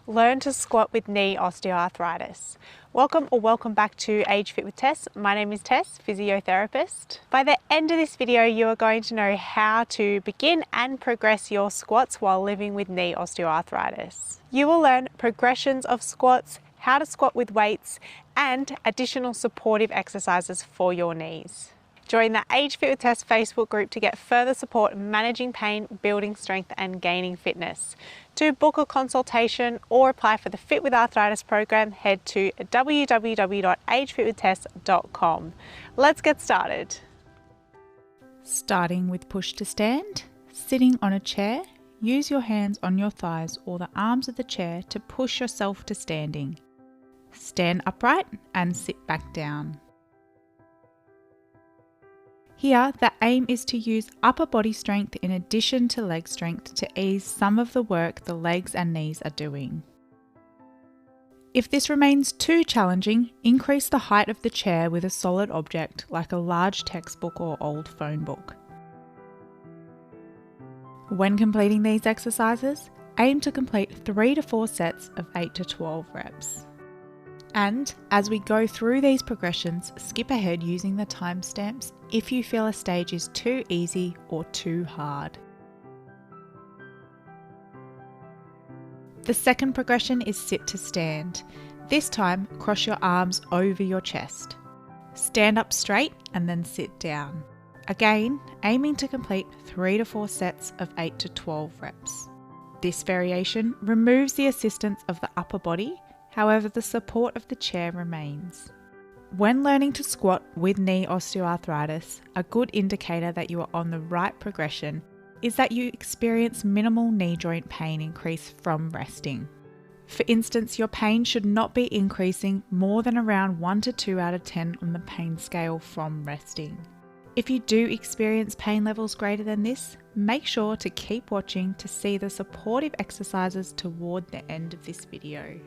Learn to squat with knee osteoarthritis. Welcome back to Age Fit with Tess. My name is Tess, physiotherapist. By the end of this video, you are going to know how to begin and progress your squats while living with knee osteoarthritis. You will learn progressions of squats, how to squat with weights, and additional supportive exercises for your knees. Join the Age Fit with Tess Facebook group to get further support managing pain, building strength and gaining fitness. To book a consultation or apply for the Fit with Arthritis program, head to www.agefitwithtess.com. Let's get started. Starting with push to stand, sitting on a chair, use your hands on your thighs or the arms of the chair to push yourself to standing. Stand upright and sit back down. Here, the aim is to use upper body strength in addition to leg strength to ease some of the work the legs and knees are doing. If this remains too challenging, increase the height of the chair with a solid object like a large textbook or old phone book. When completing these exercises, aim to complete 3 to 4 sets of 8 to 12 reps. And as we go through these progressions, skip ahead using the timestamps if you feel a stage is too easy or too hard. The second progression is sit to stand. This time, cross your arms over your chest. Stand up straight and then sit down. Again, aiming to complete 3 to 4 sets of 8 to 12 reps. This variation removes the assistance of the upper body. However, the support of the chair remains. When learning to squat with knee osteoarthritis, a good indicator that you are on the right progression is that you experience minimal knee joint pain increase from resting. For instance, your pain should not be increasing more than around 1 to 2 out of 10 on the pain scale from resting. If you do experience pain levels greater than this, make sure to keep watching to see the supportive exercises toward the end of this video.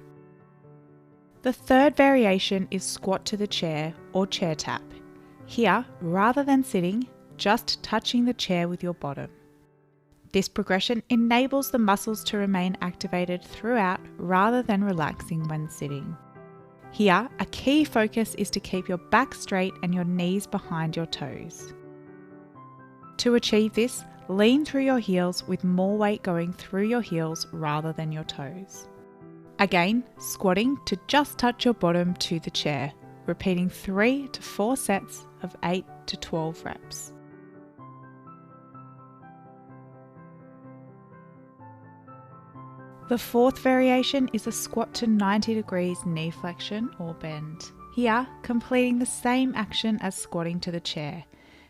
The third variation is squat to the chair or chair tap. Here, rather than sitting, just touching the chair with your bottom. This progression enables the muscles to remain activated throughout rather than relaxing when sitting. Here, a key focus is to keep your back straight and your knees behind your toes. To achieve this, lean through your heels with more weight going through your heels rather than your toes. Again, squatting to just touch your bottom to the chair, repeating 3 to 4 sets of 8 to 12 reps. The fourth variation is a squat to 90 degrees knee flexion or bend. Here, completing the same action as squatting to the chair,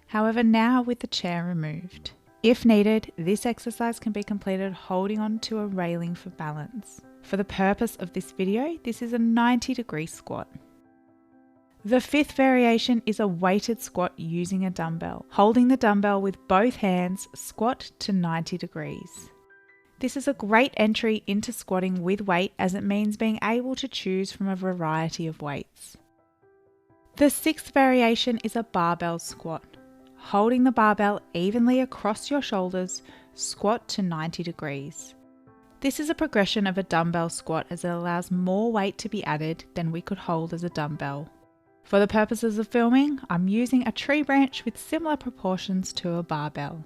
however now with the chair removed. If needed, this exercise can be completed holding on to a railing for balance. For the purpose of this video, this is a 90-degree squat. The fifth variation is a weighted squat using a dumbbell. Holding the dumbbell with both hands, squat to 90 degrees. This is a great entry into squatting with weight as it means being able to choose from a variety of weights. The sixth variation is a barbell squat. Holding the barbell evenly across your shoulders, squat to 90 degrees. This is a progression of a dumbbell squat as it allows more weight to be added than we could hold as a dumbbell. For the purposes of filming, I'm using a tree branch with similar proportions to a barbell.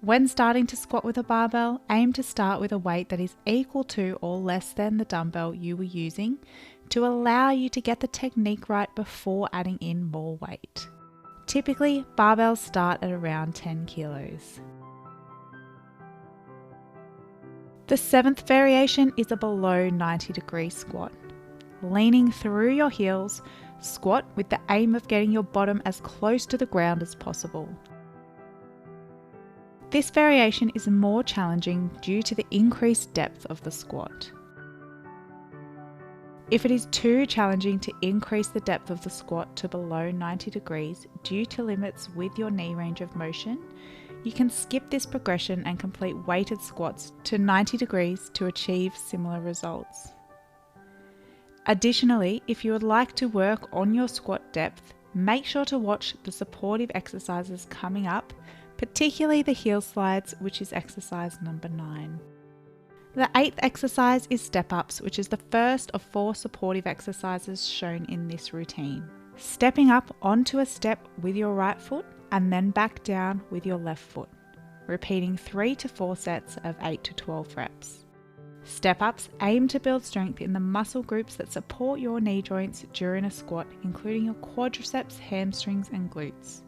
When starting to squat with a barbell, aim to start with a weight that is equal to or less than the dumbbell you were using to allow you to get the technique right before adding in more weight. Typically, barbells start at around 10 kilos. The seventh variation is a below 90-degree squat. Leaning through your heels, squat with the aim of getting your bottom as close to the ground as possible. This variation is more challenging due to the increased depth of the squat. If it is too challenging to increase the depth of the squat to below 90 degrees due to limits with your knee range of motion, you can skip this progression and complete weighted squats to 90 degrees to achieve similar results. Additionally, if you would like to work on your squat depth, make sure to watch the supportive exercises coming up, particularly the heel slides, which is exercise number 9. The 8th exercise is step-ups, which is the first of 4 supportive exercises shown in this routine. Stepping up onto a step with your right foot and then back down with your left foot, repeating 3 to 4 sets of 8 to 12 reps. Step-ups aim to build strength in the muscle groups that support your knee joints during a squat, including your quadriceps, hamstrings and glutes.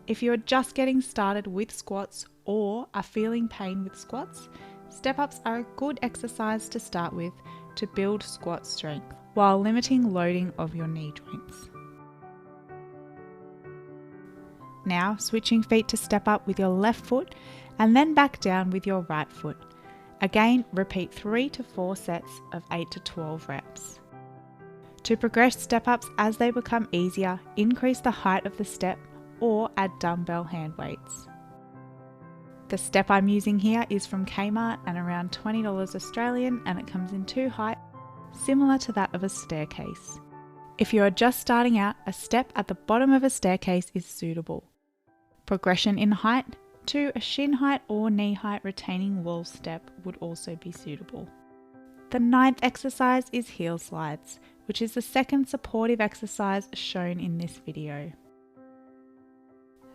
If you are just getting started with squats or are feeling pain with squats, step-ups are a good exercise to start with to build squat strength while limiting loading of your knee joints. Now switching feet to step up with your left foot and then back down with your right foot. Again, repeat 3 to 4 sets of 8 to 12 reps. To progress step-ups as they become easier, increase the height of the step or add dumbbell hand weights. The step I'm using here is from Kmart and around $20 Australian, and it comes in 2 heights, similar to that of a staircase. If you are just starting out, a step at the bottom of a staircase is suitable. Progression in height to a shin height or knee height retaining wall step would also be suitable. The 9th exercise is heel slides, which is the second supportive exercise shown in this video.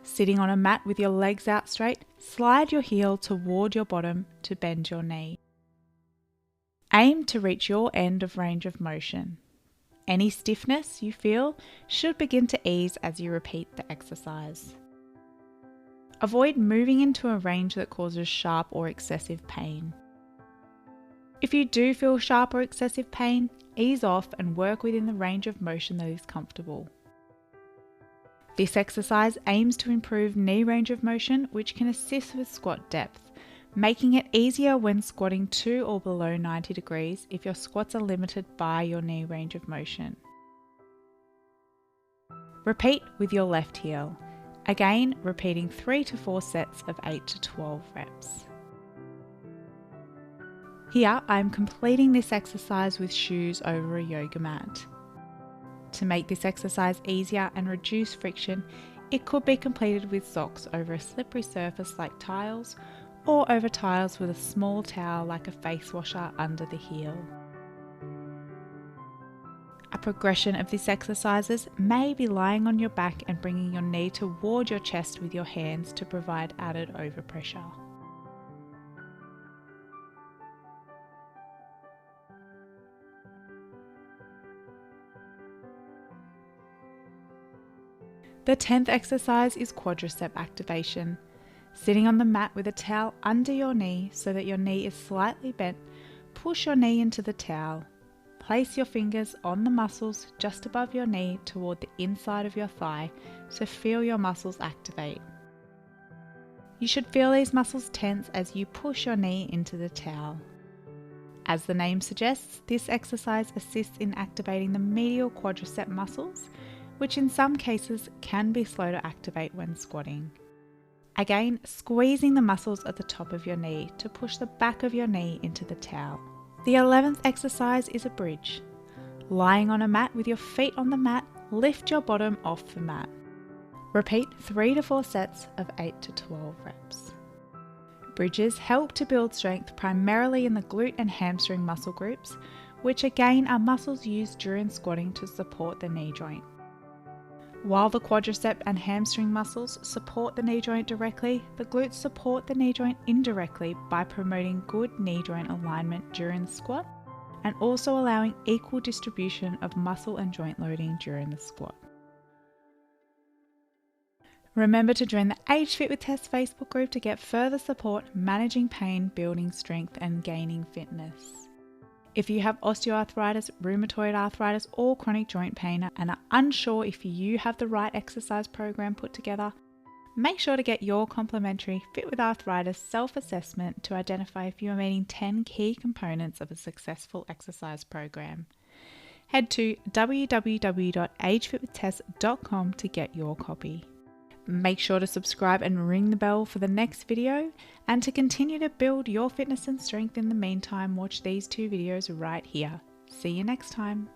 Sitting on a mat with your legs out straight, slide your heel toward your bottom to bend your knee. Aim to reach your end of range of motion. Any stiffness you feel should begin to ease as you repeat the exercise. Avoid moving into a range that causes sharp or excessive pain. If you do feel sharp or excessive pain, ease off and work within the range of motion that is comfortable. This exercise aims to improve knee range of motion, which can assist with squat depth, making it easier when squatting to or below 90 degrees if your squats are limited by your knee range of motion. Repeat with your left heel, again repeating 3 to 4 sets of 8 to 12 reps. Here I am completing this exercise with shoes over a yoga mat. To make this exercise easier and reduce friction, it could be completed with socks over a slippery surface like tiles, or over tiles with a small towel like a face washer under the heel. A progression of these exercises may be lying on your back and bringing your knee toward your chest with your hands to provide added overpressure. The 10th exercise is quadricep activation. Sitting on the mat with a towel under your knee so that your knee is slightly bent, push your knee into the towel. Place your fingers on the muscles just above your knee toward the inside of your thigh to feel your muscles activate. You should feel these muscles tense as you push your knee into the towel. As the name suggests, this exercise assists in activating the medial quadricep muscles, which in some cases can be slow to activate when squatting. Again, squeezing the muscles at the top of your knee to push the back of your knee into the towel. The 11th exercise is a bridge. Lying on a mat with your feet on the mat, lift your bottom off the mat. Repeat 3 to 4 sets of 8 to 12 reps. Bridges help to build strength primarily in the glute and hamstring muscle groups, which again are muscles used during squatting to support the knee joint. While the quadricep and hamstring muscles support the knee joint directly, the glutes support the knee joint indirectly by promoting good knee joint alignment during the squat and also allowing equal distribution of muscle and joint loading during the squat. Remember to join the HFit with Tess Facebook group to get further support managing pain, building strength and gaining fitness. If you have osteoarthritis, rheumatoid arthritis or chronic joint pain and are unsure if you have the right exercise program put together, make sure to get your complimentary Fit with Arthritis self-assessment to identify if you are meeting 10 key components of a successful exercise program. Head to www.agefitwithtess.com to get your copy. Make sure to subscribe and ring the bell for the next video, and to continue to build your fitness and strength in the meantime, watch these 2 videos right here. See you next time.